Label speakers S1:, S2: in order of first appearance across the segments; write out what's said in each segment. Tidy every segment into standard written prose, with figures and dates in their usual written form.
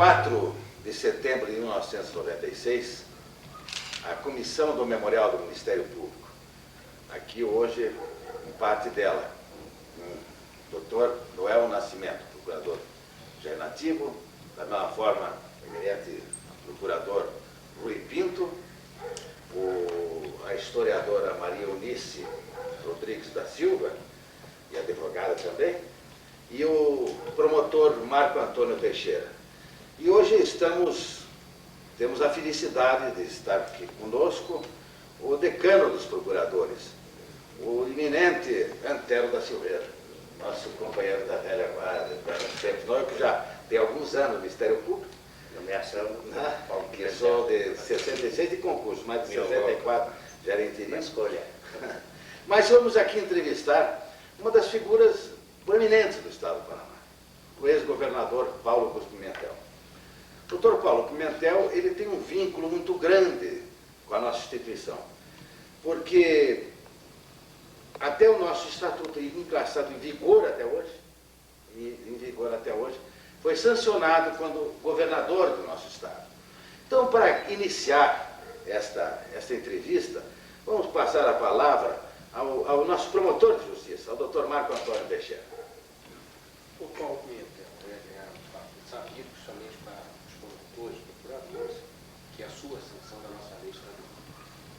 S1: 4 de setembro de 1996, a comissão do Memorial do Ministério Público, aqui hoje, em parte dela, o Dr. Noel Nascimento, procurador já nativo, da mesma forma, o eminente procurador Rui Pinto, a historiadora Maria Eunice Rodrigues da Silva, e advogada também, e o promotor Marco Antônio Teixeira. E hoje temos a felicidade de estar aqui conosco o decano dos procuradores, o eminente Antero da Silveira, nosso companheiro da velha guarda, sempre nós, que já tem alguns anos no Ministério Público.
S2: Nomeação,
S1: que sou de 66 de concurso, mas de 64 já era interino.
S2: Escolha.
S1: Mas vamos aqui entrevistar uma das figuras proeminentes do Estado do Paraná, o ex-governador Paulo Augusto Pimentel. O Dr. Paulo Pimentel, ele tem um vínculo muito grande com a nossa instituição, porque até o nosso estatuto em vigor até hoje, foi sancionado quando governador do nosso estado. Então, para iniciar esta entrevista, vamos passar a palavra ao nosso promotor de justiça, ao Dr. Marco Antônio Teixeira.
S3: O Paulo Pimentel é sabido somente para os promotores, procuradores, que é a sua sanção da nossa lei estadual.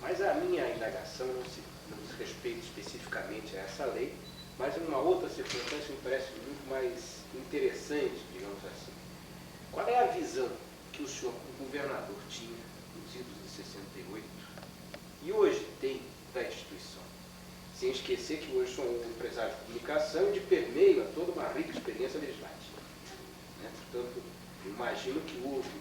S3: Mas a minha indagação não se respeita especificamente a essa lei, mas em uma outra circunstância me parece muito mais interessante, digamos assim. Qual é a visão que o senhor, o governador, tinha nos idos de 68 e hoje tem da instituição? Sem esquecer que hoje sou um empresário de comunicação e de permeio a toda uma rica experiência legislativa. Portanto, eu imagino que houve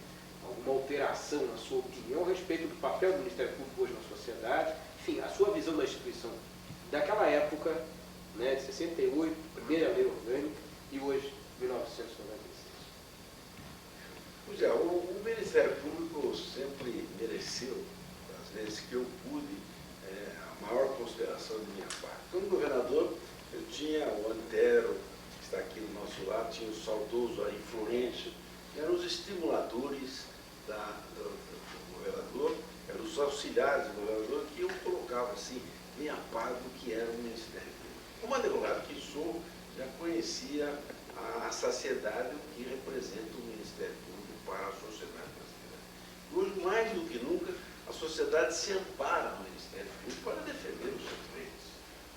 S3: alguma alteração na sua opinião a respeito do papel do Ministério Público hoje na sociedade, enfim, a sua visão da instituição daquela época, de 68, primeira lei orgânica, e hoje, 1996.
S4: Pois é, o Ministério Público sempre mereceu, às vezes que eu pude, a maior consideração de minha parte. Como governador, eu tinha o Antero, que está aqui do nosso lado, tinha o saudoso aí Florencio, eram os estimuladores do governador, eram os auxiliares do governador, que eu colocava assim, bem a par do que era o Ministério Público. Como advogado que sou, já conhecia a saciedade que representa o Ministério Público para a sociedade brasileira. Hoje, mais do que nunca, a sociedade se ampara no Ministério Público para defender os seus direitos.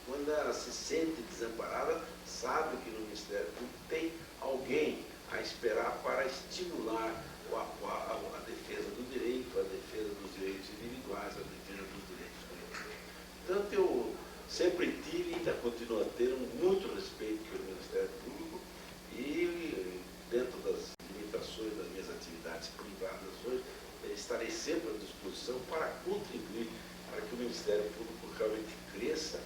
S4: Quando ela se sente desamparada, sabe que no Ministério Público tem alguém a esperar para estimular a defesa do direito, a defesa dos direitos individuais, a defesa dos direitos coletivos. Portanto, eu sempre tive e ainda continuo a ter muito respeito pelo Ministério Público e, dentro das limitações das minhas atividades privadas hoje, estarei sempre à disposição para contribuir para que o Ministério Público realmente cresça,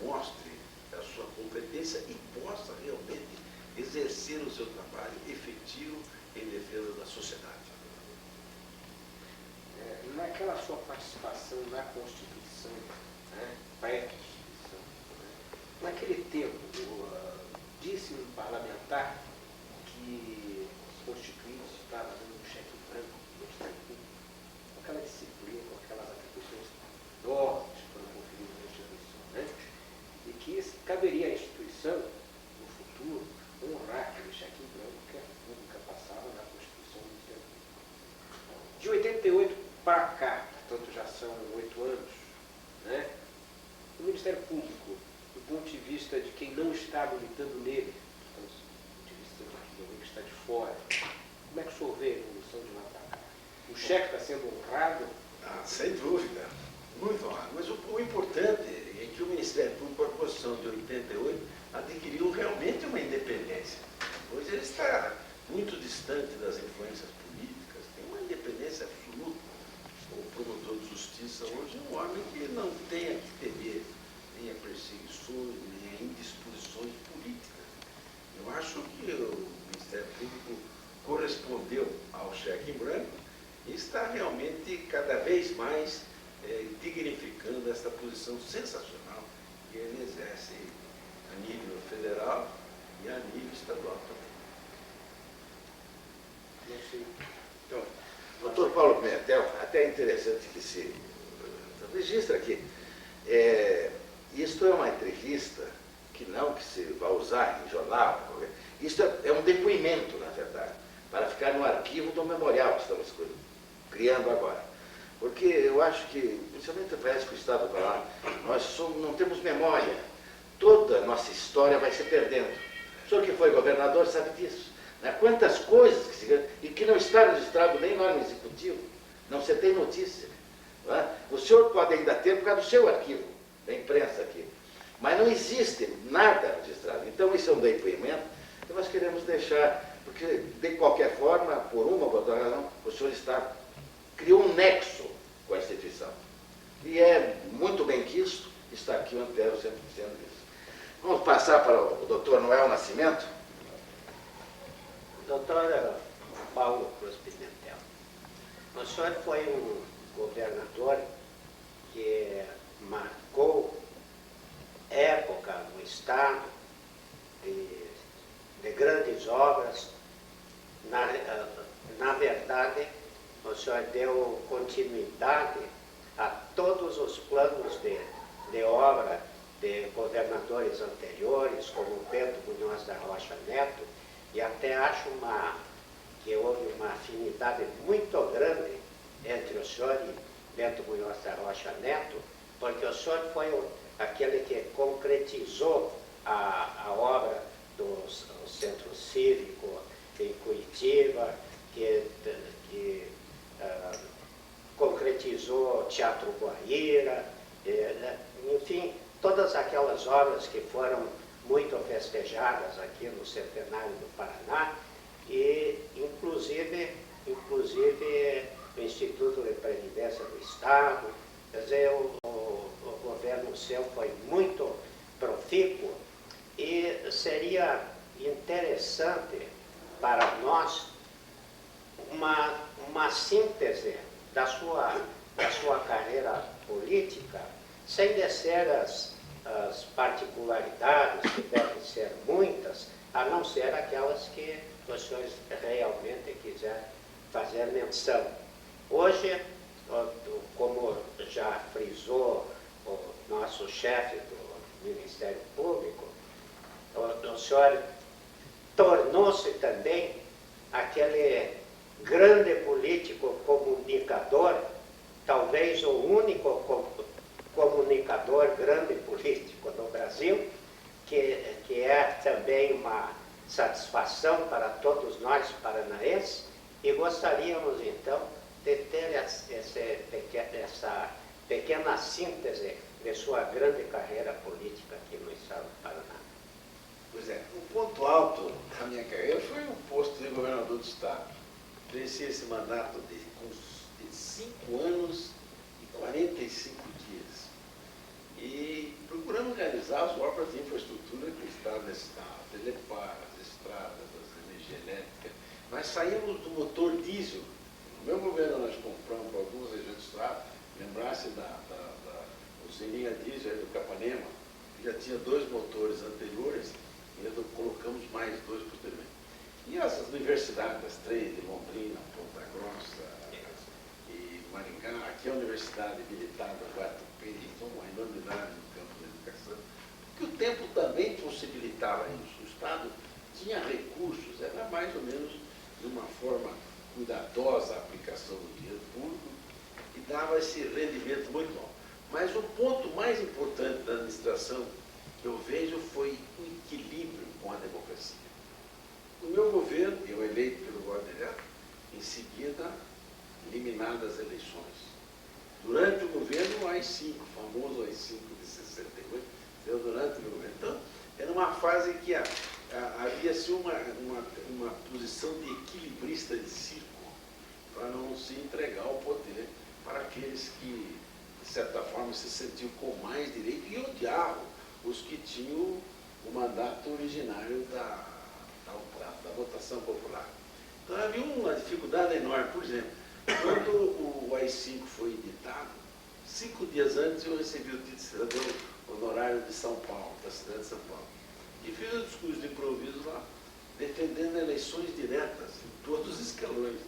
S4: mostre a sua competência e possa realmente exercer o seu trabalho efetivo em defesa da sociedade.
S3: Naquela sua participação na Constituição, pré-Constituição, naquele tempo, disse um parlamentar que os constituintes estavam dando um cheque branco do Ministério Público, com aquela disciplina, com aquelas atribuições enormes que foram conferidas à instituição, e que caberia à instituição, no futuro, honrar aquele cheque em branco que a República passava na Constituição do Ministério Público. De 88 para cá, portanto já são 8 anos, o Ministério Público, do ponto de vista de quem não está militando nele, portanto, do ponto de vista de alguém que está de fora, como é que o senhor vê a evolução de lá para cá? O cheque está sendo honrado?
S4: Sem dúvida, muito honrado. Mas o importante é que o Ministério Público, a Constituição de 88, adquiriu realmente uma independência. Pois ele está muito distante das influências políticas, tem uma independência absoluta. O promotor de justiça hoje é um homem que não tem que temer nem a perseguições, nem a indisposições políticas. Eu acho que o Ministério Público correspondeu ao cheque em branco e está realmente cada vez mais dignificando esta posição sensacional que ele exerce a nível federal e a nível estadual também.
S3: Não sei.
S1: Paulo Pimentel, até é interessante que se registra aqui. Isto é uma entrevista que não que se vai usar em jornal. Isto é um depoimento, na verdade, para ficar no arquivo do memorial que estamos criando agora. Porque eu acho que, principalmente parece que o Estado do Paraná, nós não temos memória. Toda a nossa história vai se perdendo. O senhor que foi governador sabe disso. Né? Quantas coisas que se... e que não está registrado nem lá no Executivo. Não se tem notícia. Não é? O senhor pode ainda ter por causa do seu arquivo, da imprensa aqui. Mas não existe nada registrado. Então, isso é um depoimento que nós queremos deixar, porque, de qualquer forma, por uma ou por outra razão, o senhor criou um nexo com a instituição. E é muito bem quisto, está aqui o Antero sempre dizendo isso. Vamos passar para o doutor Noel Nascimento.
S2: Doutor Paulo Cruz Pimentel, o senhor foi um governador que marcou época no Estado de grandes obras. Na verdade, o senhor deu continuidade a todos os planos de obra de governadores anteriores, como Bento Munhoz da Rocha Neto, e até acho que houve uma afinidade muito grande entre o senhor e Bento Munhoz da Rocha Neto, porque o senhor foi aquele que concretizou a obra do Centro Cívico em Curitiba, que concretizou o Teatro Guaíra, enfim, todas aquelas obras que foram muito festejadas aqui no Centenário do Paraná, e inclusive o Instituto de Previdência do Estado. Quer dizer, o governo seu foi muito profícuo, e seria interessante para nós uma síntese da sua carreira política, sem descer as particularidades, que devem ser muitas, a não ser aquelas que os senhores realmente quiserem fazer menção. Hoje, como já frisou o nosso chefe do Ministério Público, o senhor tornou-se também aquele grande político comunicador, talvez o único comunicador grande político no Brasil, que é também uma satisfação para todos nós paranaenses, e gostaríamos então de ter essa pequena síntese de sua grande carreira política aqui no Estado do Paraná.
S4: Pois é, o ponto alto da minha carreira foi o posto de governador do Estado. Venci esse mandato de 5 anos e 45 dias. E procuramos realizar as obras de infraestrutura que o Estado necessitava, Telepar, as estradas, a energia elétrica. Nós saímos do motor diesel. No meu governo nós compramos para algumas regiões do Estado, lembrasse da usininha diesel aí do Capanema, que já tinha 2 motores anteriores, e colocamos mais 2 posteriormente. E as universidades, as 3 de Londrina, Ponta Grossa e Maringá, aqui a Universidade Militar do Guatupê, então uma enormidade no campo da educação, que o tempo também possibilitava isso. O Estado tinha recursos, era mais ou menos de uma forma cuidadosa a aplicação do dinheiro público e dava esse rendimento muito bom. Mas o ponto mais importante da administração que eu vejo foi o equilíbrio com a democracia. No meu governo, eu eleito pelo voto direto, em seguida, eliminadas as eleições. Durante o governo, o AI-5, o famoso AI-5 de 68, deu durante o meu governo. Então, era uma fase que havia-se uma posição de equilibrista de círculo, para não se entregar o poder para aqueles que, de certa forma, se sentiam com mais direito e odiavam os que tinham o mandato originário da votação popular. Então havia uma dificuldade enorme. Por exemplo, quando o AI-5 foi editado, 5 dias antes eu recebi o título de cidadão honorário de São Paulo, da cidade de São Paulo. E fiz um discurso de improviso lá, defendendo eleições diretas em todos os escalões,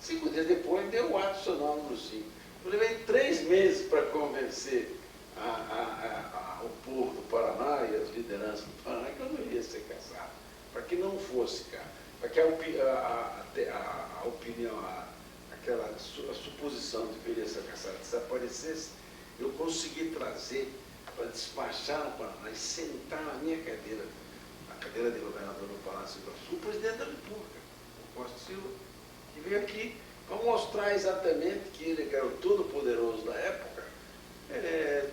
S4: 5 dias depois deu o ato sonoro número 5. Eu levei 3 meses para convencer o povo do Paraná e as lideranças do Paraná que eu não iria ser caçado. Para que não fosse, cara. Para que a opinião, aquela suposição de que eu iria ser caçado desaparecesse, eu consegui trazer para despachar no Paraná e sentar na minha cadeira, na cadeira de governador no Palácio do Iguaçu, o presidente da República, o Costa Silva, que veio aqui para mostrar exatamente que ele, que era o todo-poderoso da época,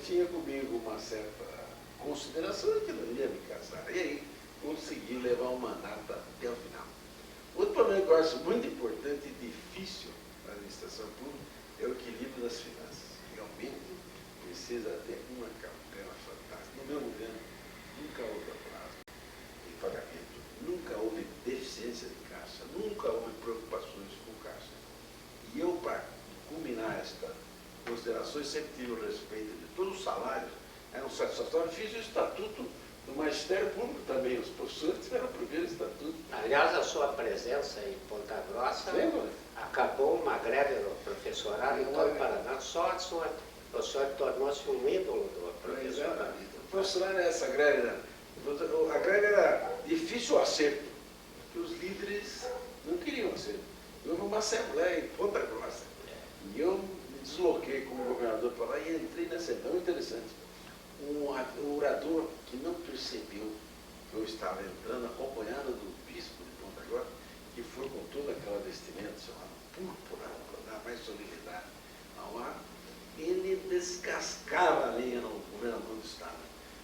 S4: tinha comigo uma certa consideração de que não ia me casar. E aí consegui levar o mandato até o final. Outro problema que eu acho muito importante e difícil na administração pública é o equilíbrio das finanças. Realmente precisa ter uma cautela fantástica. No meu governo nunca houve atraso em pagamento, nunca houve deficiência de caixa, nunca houve preocupações com caixa. E eu, para culminar esta consideração, sempre tive o respeito de todos os salários, eram satisfatórios. Fiz o estatuto do Magistério Público também, os professores tiveram o primeiro estatuto.
S2: Aliás, a sua presença em Ponta Grossa acabou uma greve do professorado em todo o Paraná. Só o senhor tornou-se um ídolo do professorado.
S4: O professorado é essa greve, né? A greve era difícil o acerto, porque os líderes não queriam acerto. Houve uma assembleia em Ponta Grossa. E eu me desloquei como governador para lá e entrei na assembleia. Muito interessante. Um orador que não percebeu que eu estava entrando, acompanhado do bispo de Ponta Grossa, que foi com toda aquela vestimenta chamada púrpura, para dar mais solenidade ao ar, ele descascava a linha no governador do estado.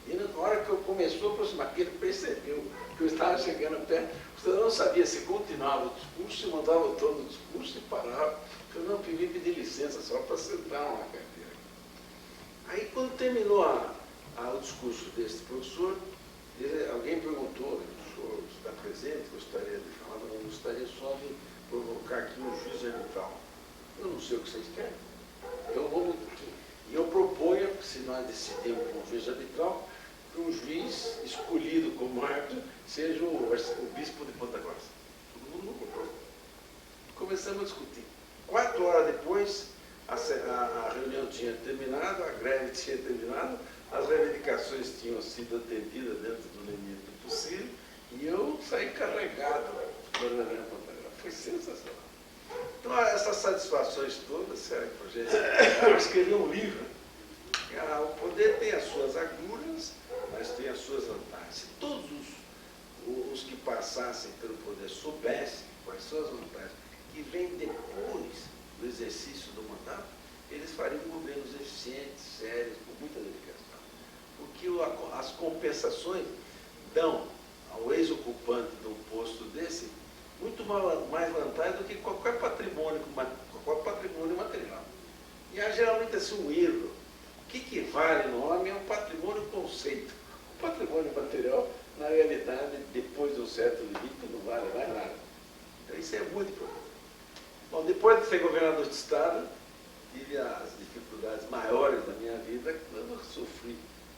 S4: E na hora que eu começou a aproximar, ele percebeu que eu estava chegando perto, o cidadão não sabia se continuava o discurso, se mandava todo o discurso e parava. Eu não pedi licença só para sentar uma cadeira. Aí quando terminou o discurso desse professor, alguém perguntou, o senhor está presente, gostaria de falar, eu gostaria só de provocar aqui um juiz arbitral. Eu não sei o que vocês querem. Eu vou aqui. E eu proponho, se nós decidimos um juiz arbitral, que um juiz escolhido como árbitro seja o bispo de Ponta Grossa. Todo mundo concordou. Começamos a discutir. 4 horas depois, a reunião tinha terminado, a greve tinha terminado, as reivindicações tinham sido atendidas dentro do limite do possível, e eu saí carregado para a Ponta Grossa. Foi sensacional. Então, essas satisfações todas servem para a gente. Eu escrevi um livro. O poder tem as suas agruras, mas tem as suas vantagens. Se todos os que passassem pelo poder soubessem quais são as vantagens que vêm depois do exercício do mandato, eles fariam governos eficientes, sérios, com muita dedicação. Porque as compensações dão ao ex-ocupante de um posto desse muito mais vantagem do que qualquer patrimônio material. E há geralmente assim um erro. O que vale no homem é um patrimônio conceito. O patrimônio material, na realidade, depois de um certo limite, não vale mais nada. Então, isso é muito importante. Bom, depois de ser governador de estado, tive as dificuldades maiores da minha vida quando eu sofri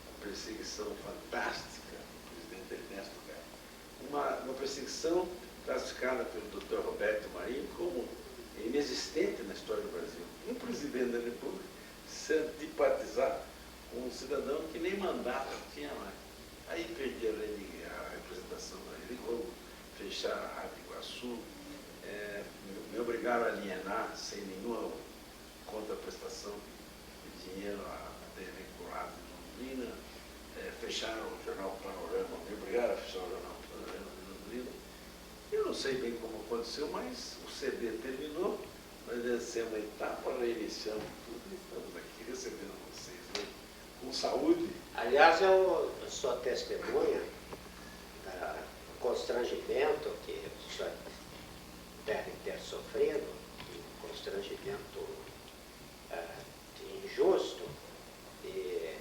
S4: a perseguição fantástica do presidente Ernesto Geisel. Uma perseguição classificada pelo Dr. Roberto Marinho como inexistente na história do Brasil. Um presidente da República se antipatizar com um cidadão que nem mandato tinha mais. Aí perdi a representação da Rede Globo, fechar a Rádio Iguaçu, me obrigaram a alienar sem nenhuma contraprestação de dinheiro a ter vinculado em Londrina, fecharam o jornal Panorama, me obrigaram a fechar o jornal Panorama de Londrina. Eu não sei bem como aconteceu, mas o CD terminou, nós vencemos a etapa, reiniciamos tudo e estamos aqui recebendo vocês, né? Com saúde.
S2: Aliás, eu sou testemunha do constrangimento que o senhor deve ter sofrido, um constrangimento injusto, e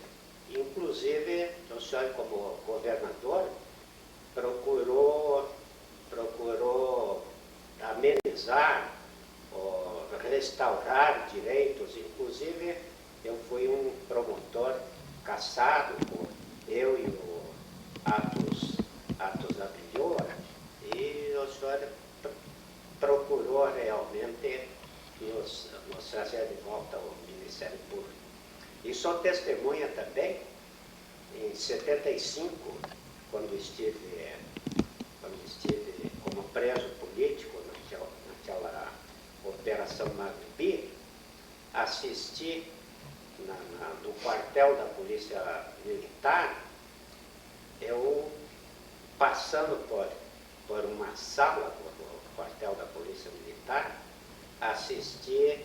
S2: inclusive o senhor como governador procurou amenizar ou restaurar direitos. Inclusive, eu fui um promotor cassado por eu e o Atos Abelhor, e o senhor procurou realmente nos trazer de volta ao Ministério Público. E sou testemunha também, em 75, quando estive como preso político naquela Operação Magbi, assisti no quartel da Polícia Militar, eu passando por uma sala do quartel da Polícia Militar, assisti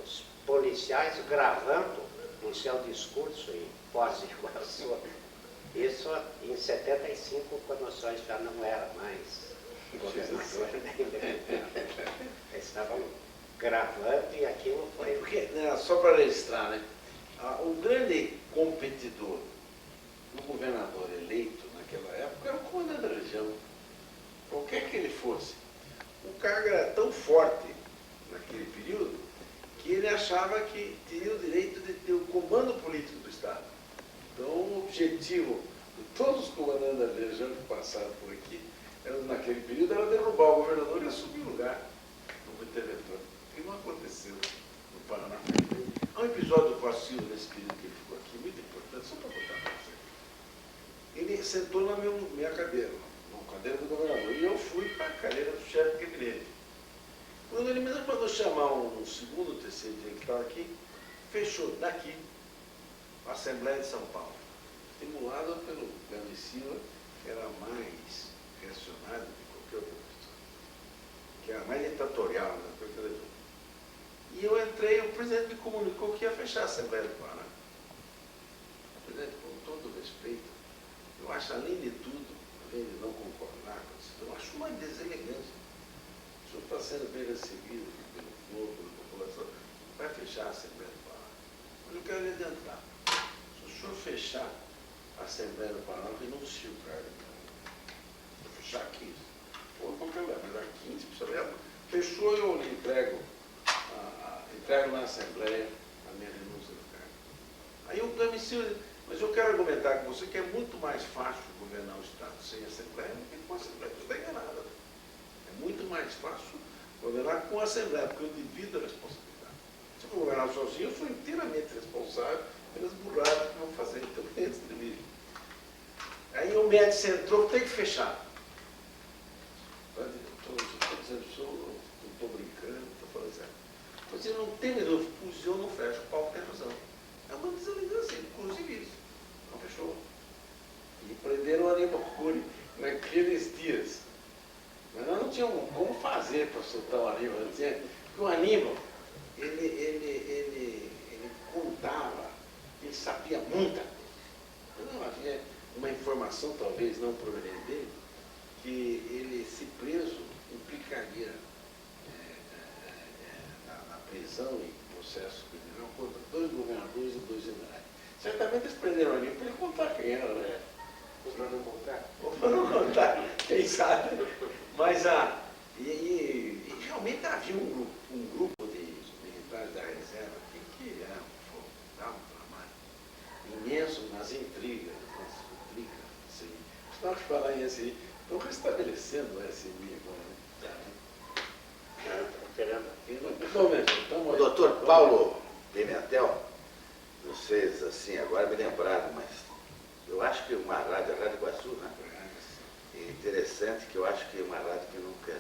S2: os policiais gravando o seu discurso em Foz do Iguaçu. Isso em 75, quando o senhor já não era mais governador nem deputado. Eles estavam gravando e aquilo foi...
S4: Porque, né, só para registrar, né, o grande competidor do governador eleito naquela época era o comandante da região. Qualquer que ele fosse. O cargo era tão forte naquele período que ele achava que teria o direito de ter o comando político do Estado. Então, o objetivo de todos os comandantes da região que passaram por aqui, naquele período, era derrubar o governador e assumir o lugar do interventor. O que não aconteceu no Paraná. Há um episódio do Vacilo nesse período que ele ficou aqui, muito importante, só para botar para você. Ele sentou na minha cadeira, na cadeira do governador, e eu fui para a cadeira do chefe de gabinete. Quando ele me mandou chamar um segundo, terceiro dia que estava aqui, fechou daqui a Assembleia de São Paulo, estimulada pelo Gandhi Silva, que era mais reacionário de qualquer outra pessoa, que era mais ditatorial, né, qualquer coisa. E eu entrei, o presidente me comunicou que ia fechar a Assembleia do Paraná. Presidente, com todo respeito, eu acho, além de tudo, além de não concordar com isso, eu acho uma deselegância. O senhor está sendo bem recebido pelo povo, pela população, vai fechar a Assembleia do Paraná. Mas eu quero lhe adiantar. Se o senhor fechar a Assembleia do Paraná, renuncie o cargo. Vou fechar 15. Ou qualquer lugar, mas a 15, fechou, eu lhe entrego na Assembleia a minha renúncia do cargo. Aí o Glamicil, mas eu quero argumentar com você que é muito mais fácil governar o Estado sem Assembleia do que com a Assembleia. Você está enganado. É muito mais fácil governar com a Assembleia, porque eu divido a responsabilidade. Se eu for governar sozinho, eu sou inteiramente responsável pelas burradas que vão fazer também antes de mim. Aí o médico entrou, tem que fechar. Estou dizendo, não estou brincando, estou falando sério. Você não tem medo, pois eu não fecho, o Paulo tem razão. É uma deselegância, inclusive isso. Não fechou. E prenderam o Aníbal Cury naqueles dias. Mas nós não tínhamos como fazer para soltar o Aníbal. Porque o Aníbal, ele contava, ele sabia muita coisa. Não havia uma informação, talvez não proveniente dele, que ele, se preso, implicaria na prisão e processo criminal contra 2 governadores e 2 generais. Certamente eles prenderam ali para ele contar quem era, né?
S3: Ou para não contar?
S4: Ou para não contar, quem sabe. Mas realmente havia um grupo de militares da reserva aqui que dava um trabalho imenso nas intrigas, assim. Nós falar em SI, estão restabelecendo o SI agora, né?
S1: O doutor Paulo Pimentel, não sei assim, agora me lembraram, mas eu acho que uma rádio, a Rádio Iguaçu, né? É interessante que eu acho que uma rádio que nunca,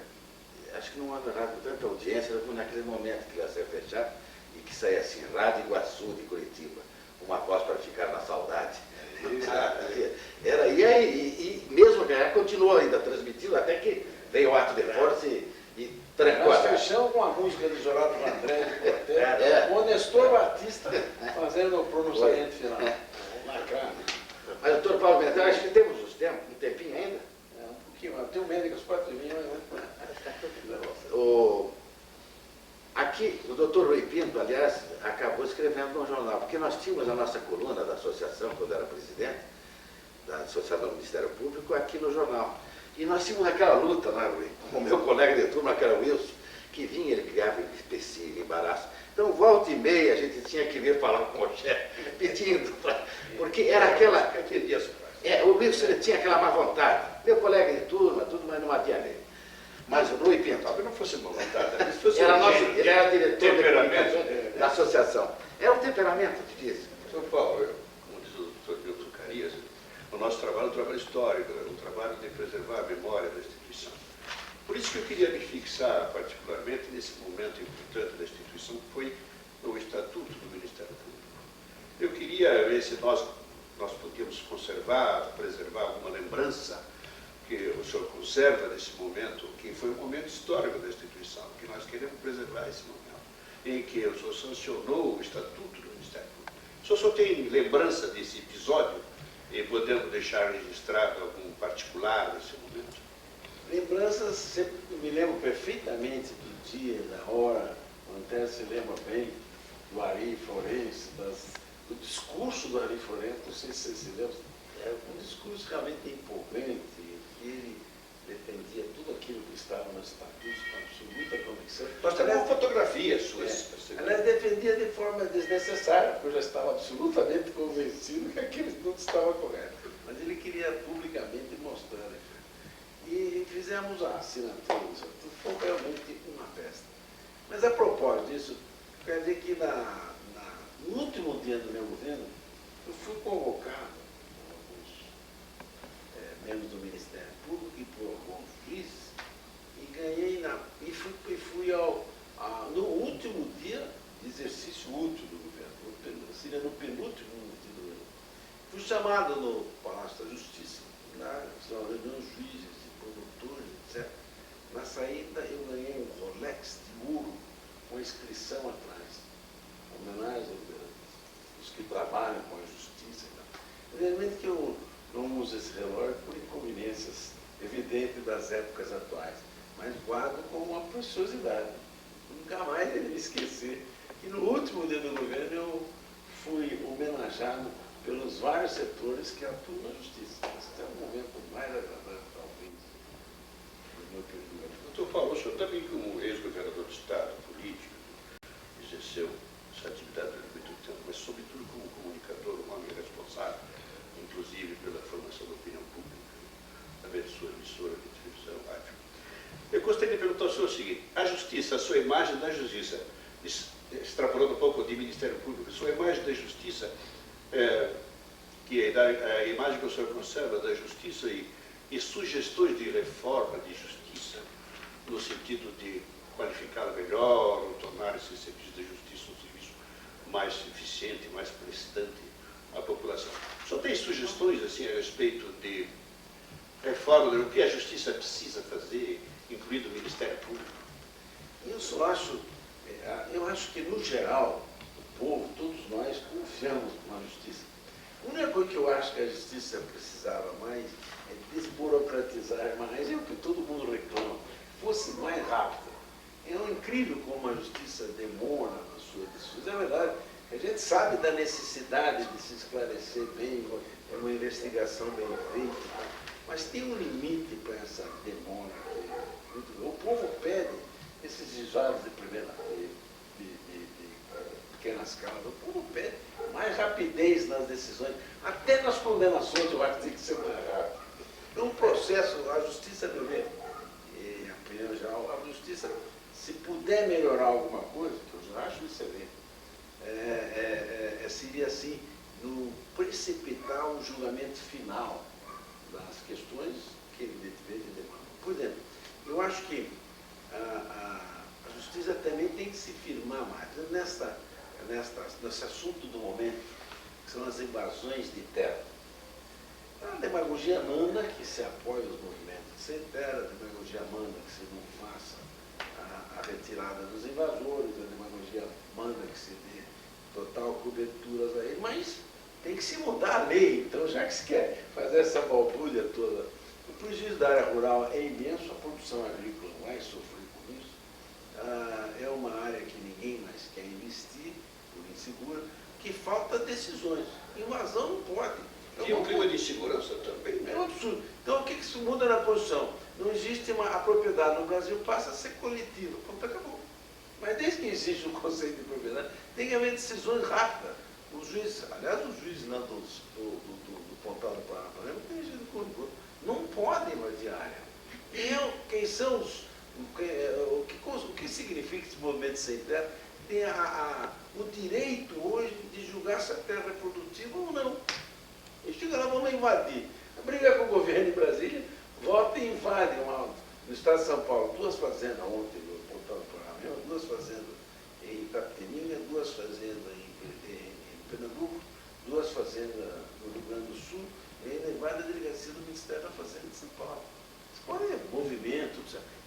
S1: acho que não anda rádio com tanta audiência, como naquele momento que ia ser fechado e que saía assim, Rádio Iguaçu de Curitiba, uma voz para ficar na saudade. Era, e mesmo que continuou ainda transmitindo, até que veio o ato de força e trancou.
S4: Nós fechamos com a música do Jorado Vandré de Cortel, o Nestor Batista fazendo o pronunciamento final. Lacrado.
S1: Mas, doutor Paulo Pimentel, acho que temos um tempinho ainda.
S4: Um pouquinho, mas tem um médico às 4h30,
S1: Aqui, o doutor Rui Pinto, aliás, acabou escrevendo no jornal, porque nós tínhamos a nossa coluna da associação, quando era presidente, da Associação do Ministério Público, aqui no jornal. E nós tínhamos aquela luta, né, Rui, com o meu colega de turma, que era o Wilson, que vinha, ele criava empecilho, embaraço. Então, volta e meia, a gente tinha que vir falar com o chefe, pedindo, porque era aquela... o Wilson ele tinha aquela má vontade. Meu colega de turma, tudo, mas não havia nele. Mas o Rui Pinto, talvez não fosse má vontade, se fosse
S2: Era,
S1: um
S2: nosso,
S1: gênio,
S2: ele era diretor de
S1: temperamento
S2: comunicação.
S1: da associação. Era um temperamento difícil.
S5: São Paulo, como diz o Dr. Nilton Carias, o nosso trabalho é um trabalho histórico, é um trabalho de preservar a memória da instituição. Por isso que eu queria me fixar particularmente nesse momento importante da instituição, que foi o Estatuto do Ministério Público. Eu queria ver se nós podíamos conservar, preservar alguma lembrança que o senhor conserva desse momento, que foi um momento histórico da instituição, que nós queremos preservar esse momento, em que o senhor sancionou o Estatuto do Ministério Público. O senhor só tem lembrança desse episódio e podemos deixar registrado algum particular desse momento?
S4: Lembranças, sempre me lembro perfeitamente do dia, da hora, o Antero se lembra bem do Ari Florencio, do discurso do Ari Florencio, não sei se você se lembra, é um discurso realmente empolgante, que ele defendia tudo aquilo que estava no Estatuto, com absoluta convicção.
S5: Nós temos fotografias suas.
S4: Aliás, defendia de forma desnecessária, porque eu já estava absolutamente convencido que aquilo tudo estava correto. Mas ele queria publicamente mostrar. E fizemos a assinatura, foi realmente uma festa. Mas a propósito disso, quer dizer que no último dia do meu governo, eu fui convocado por alguns membros do Ministério Público e por alguns juízes, e ganhei fui no último dia de exercício útil do governo, seria no penúltimo dia do governo. Fui chamado no Palácio da Justiça, lá estavam reunindo juízes e promotores, etc. Na saída eu ganhei um Rolex de ouro com inscrição atrás, homenagem aos que trabalham com a justiça. Evidentemente que eu não uso esse relógio por inconveniências evidentes das épocas atuais, mas guardo com uma preciosidade. Nunca mais ele me esquecer que no último dia do governo eu fui homenageado pelos vários setores que atuam na justiça. Esse é o momento mais agradável, talvez, do meu período.
S5: Doutor Paulo, o senhor também, como ex-governador do Estado, político, exerceu essa atividade durante muito tempo, mas sobretudo como comunicador, um homem responsável, inclusive pela formação da opinião pública, através de sua emissora de televisão, rádio. Eu gostaria de perguntar ao senhor o seguinte: a justiça, a sua imagem da justiça, extrapolando um pouco de Ministério Público, a sua imagem da justiça, que é a imagem que o senhor conserva da justiça e sugestões de reforma de justiça, no sentido de qualificá-la melhor, ou tornar esse serviço da justiça um serviço mais eficiente, mais prestante à população. O senhor tem sugestões assim, a respeito de reforma, do que a justiça precisa fazer, incluindo o Ministério Público?
S4: Eu acho que, no geral, o povo, todos nós, confiamos na justiça. A única coisa que eu acho que a justiça precisava mais é desburocratizar mais, é o que todo mundo reclama, fosse mais rápida. É incrível como a justiça demora nas suas decisões. É verdade, a gente sabe da necessidade de se esclarecer bem, é uma investigação bem feita, mas tem um limite para essa demora. O povo pede esses juizados de pequena escala, o povo pede mais rapidez nas decisões, até nas condenações eu acho que tem que ser mais rápido. É um processo, a justiça, meu ver, e a opinião geral, a justiça, se puder melhorar alguma coisa, que eu já acho excelente, seria assim, no precipitar o julgamento final das questões que ele demanda. Por exemplo, eu acho que a justiça também tem que se firmar mais nesse assunto do momento, que são as invasões de terra. A demagogia manda que se apoie os movimentos sem terra, a demagogia manda que se não faça a retirada dos invasores, a demagogia manda que se dê total coberturas a ele, mas tem que se mudar a lei. Então, já que se quer fazer essa balbúrdia toda, o prejuízo da área rural é imenso, a produção agrícola vai sofrer com isso, é uma área que ninguém mais quer investir, por insegura, que falta decisões. Invasão não pode.
S5: E um clima de insegurança também, né?
S4: É um absurdo. Então, o que se muda na posição? Não existe a propriedade no Brasil, passa a ser coletiva. Pronto, acabou. Mas desde que existe o conceito de propriedade, tem que haver decisões rápidas. Os juízes, aliás, os juízes lá do Pontal do Paraná, não tem jeito de não podem invadir a área. Quem são movimentos sem terra têm o direito hoje de julgar se a terra é produtiva ou não. E chega lá, vamos invadir. Briga com o governo em Brasília, volta e invade no estado de São Paulo, 2 fazendas ontem, no Portal do Paraná, 2 fazendas em Itapetininga, 2 fazendas em Pernambuco, 2 fazendas no Rio Grande do Sul, e ainda invade a delegacia do Ministério da Fazenda de São Paulo. Isso pode ter movimento,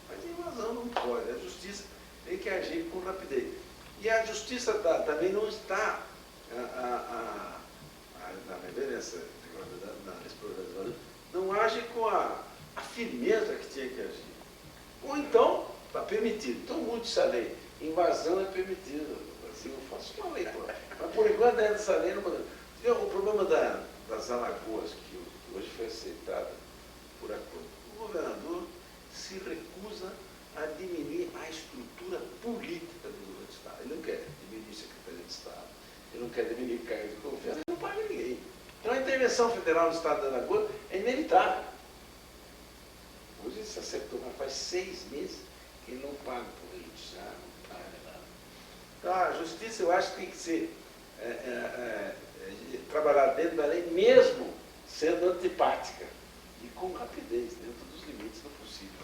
S4: mas invasão não pode. A justiça tem que agir com rapidez. E a justiça também não está, na reverência, não age com a firmeza que tinha que agir. Ou então, está permitido. Então mude essa lei. Invasão é permitida no Brasil. Eu faço uma lei. Mas por enquanto, dentro dessa lei, não podemos. O problema das Alagoas, que hoje foi aceitada por acordo. O governador se recusa a diminuir a estrutura política do governo do Estado. Ele não quer diminuir a Secretaria de Estado, ele não quer diminuir o cargo de governo, ele não paga ninguém. Então a intervenção federal no Estado de Alagoas é inevitável. Hoje se acertou, mas faz 6 meses que ele não paga por ele, já não paga nada. Então a justiça, eu acho que tem que ser trabalhar dentro da lei, mesmo sendo antipática, e com rapidez, dentro dos limites do possível.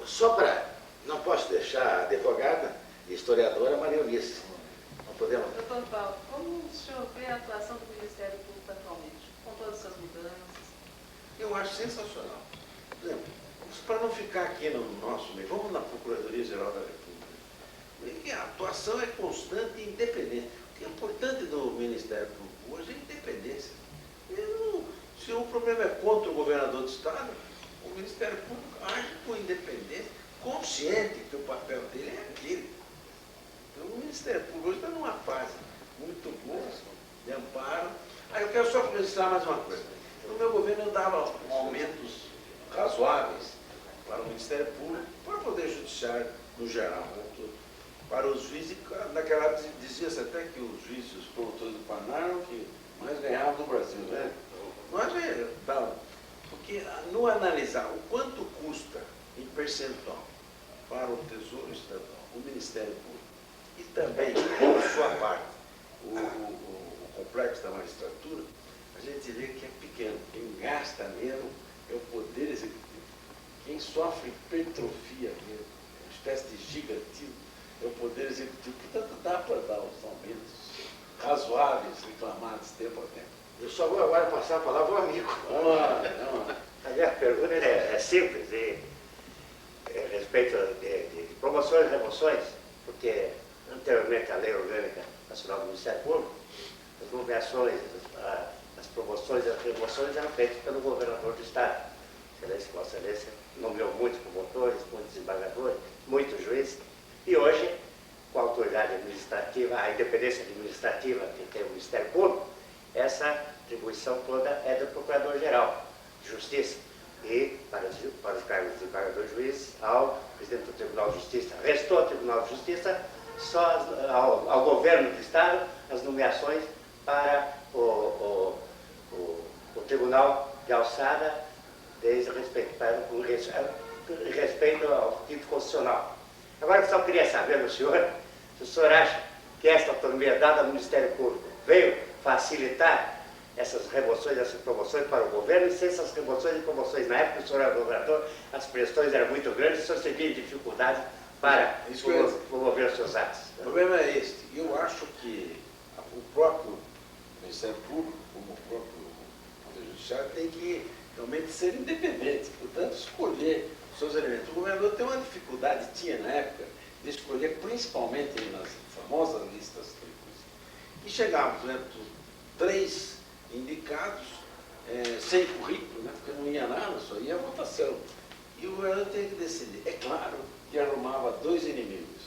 S1: Só para... Não posso deixar a advogada e historiadora Maria Eunice. Não podemos...
S6: Doutor Paulo, como o senhor vê a atuação do Ministério Público atualmente, com todas essas mudanças?
S1: Eu acho sensacional. Por exemplo, para não ficar aqui no nosso meio, vamos na Procuradoria-Geral da República. E a atuação é constante e independente. O que é importante do Ministério Público hoje é a independência. Se o problema é contra o governador do Estado, o Ministério Público age com independência, consciente que o papel dele é aquele. Então o Ministério Público hoje está numa fase muito boa de amparo. Eu quero só registrar mais uma coisa. No meu governo eu dava aumentos razoáveis para o Ministério Público, para o Poder Judiciário no geral, né? Para os juízes, naquela época dizia-se até que os juízes, os promotores do Paraná eram que mais ganhavam no Brasil, né? Nós ganhamos, porque no analisar o quanto custa em percentual para o Tesouro Estadual, o Ministério Público, e também, por sua parte, o complexo da magistratura, a gente vê que é pequeno. Quem gasta mesmo é o Poder Executivo. Quem sofre hipertrofia mesmo, uma espécie de gigantismo, é o Poder Executivo. Portanto, dá para dar os aumentos razoáveis reclamados tempo a tempo.
S2: Eu só vou agora passar a palavra ao amigo.
S4: Não.
S2: A pergunta é simples, a respeito de promoções e remoções, porque anteriormente a Lei Orgânica Nacional do Ministério Público, as nomeações, as promoções e as remoções eram feitas pelo governador do Estado. Vossa Excelência nomeou muitos promotores, muitos desembargadores, muitos juízes, e hoje, com a autoridade administrativa, a independência administrativa que tem o Ministério Público, essa atribuição toda é do Procurador-Geral de Justiça. E, para os cargos de desembargador e juiz, ao presidente do Tribunal de Justiça. Restou ao Tribunal de Justiça só ao governo do Estado as nomeações para o Tribunal de Alçada, desde respeito ao título constitucional. Agora, eu só queria saber do senhor, se o senhor acha que esta autonomia dada ao Ministério Público veio facilitar essas remoções, essas promoções para o governo, e se essas remoções e promoções, na época que o senhor era governador, as pressões eram muito grandes, e o senhor sentia dificuldade para promover os seus atos.
S4: O problema é este. Eu acho que o próprio Ministério Público, como o próprio Poder Judiciário, tem que realmente ser independente, portanto, escolher os seus elementos. O governador tem uma dificuldade, tinha na época, de escolher, principalmente nas famosas listas tríplicas. E chegávamos, né, 3 indicados, sem currículo, né, porque não ia nada, só ia a votação. E o governador tem que decidir. É claro que arrumava 2 inimigos.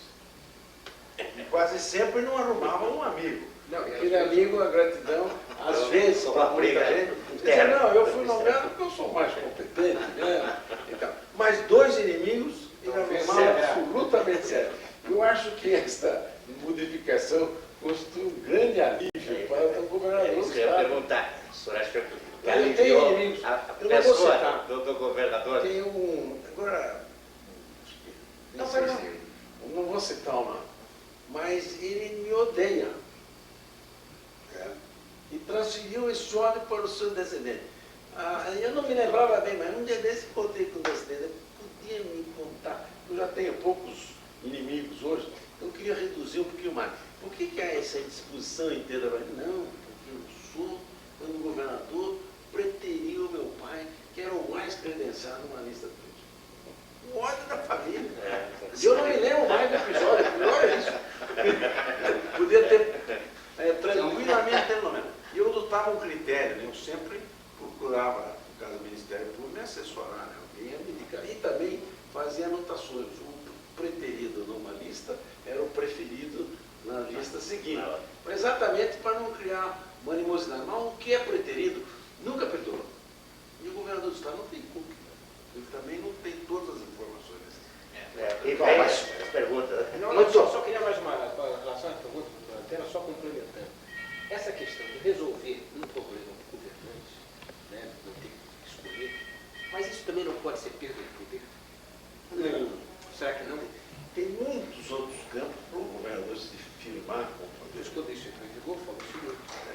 S4: E quase sempre não arrumava um amigo. Não, aquele amigo, a gratidão, às vezes, para muita gente, dizia, não, eu fui nomeado porque eu sou mais competente, né? Então, mas 2 inimigos, ele arrumava absolutamente sério. Eu acho que esta modificação constitui um grande alívio para o governador.
S2: Isso que eu ia perguntar. O senhor acha que
S4: eu tenho inimigos.
S2: a pessoa do governador?
S4: Tem um... Agora... Não vou citar o para o seu descendente. Eu não me lembrava bem, mas um dia desse contei com o descendente. Eu podia me contar. Eu já tenho poucos inimigos hoje, então eu queria reduzir um pouquinho mais. Por que há essa disposição inteira? Não, porque eu sou, quando governador, preteria o meu pai, que era o mais credenciado numa lista política. O ódio da família. Eu não me lembro mais do episódio, pior é isso. Podia ter tranquilamente ter nome. E eu adotava um critério, né? Eu sempre procurava, no caso do Ministério Público, me assessorar, né? Alguém ia me indicar. E também fazia anotações. O preterido numa lista era o preferido na lista seguinte. Exatamente para não criar uma animosidade. Mas o que é preterido nunca perdoa. E o governador do Estado não tem culpa. Ele também não tem todas as informações.
S2: E vai as perguntas.
S3: Não, só queria mais uma relação à pergunta, até só complementando. Essa questão de resolver um problema do governante, né, não ter que escolher, mas isso também não pode ser perda de poder?
S4: Não.
S3: Será que não?
S4: Tem muitos outros campos para o governador se firmar com o poder.
S3: Isso que eu disse, o Vigor falou isso,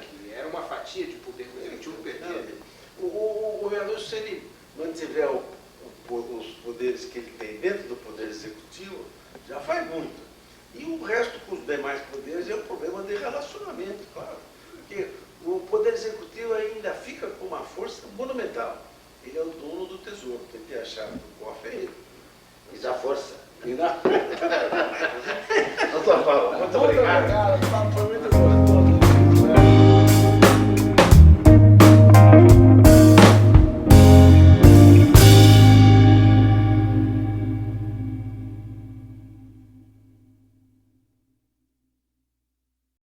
S3: que era uma fatia de poder que o executivo perdia.
S4: O governador, se ele mantiver os poderes que ele tem dentro do poder executivo, já faz muito. E o resto, com os demais poderes, é um problema de relacionamento, claro. Porque o poder executivo ainda fica com uma força monumental. Ele é o dono do tesouro, tem que ter a chave do cofre é ele.
S2: E da força.
S4: E na...
S1: Doutor Paulo, muito obrigado.
S4: Muito obrigado, foi muito bom.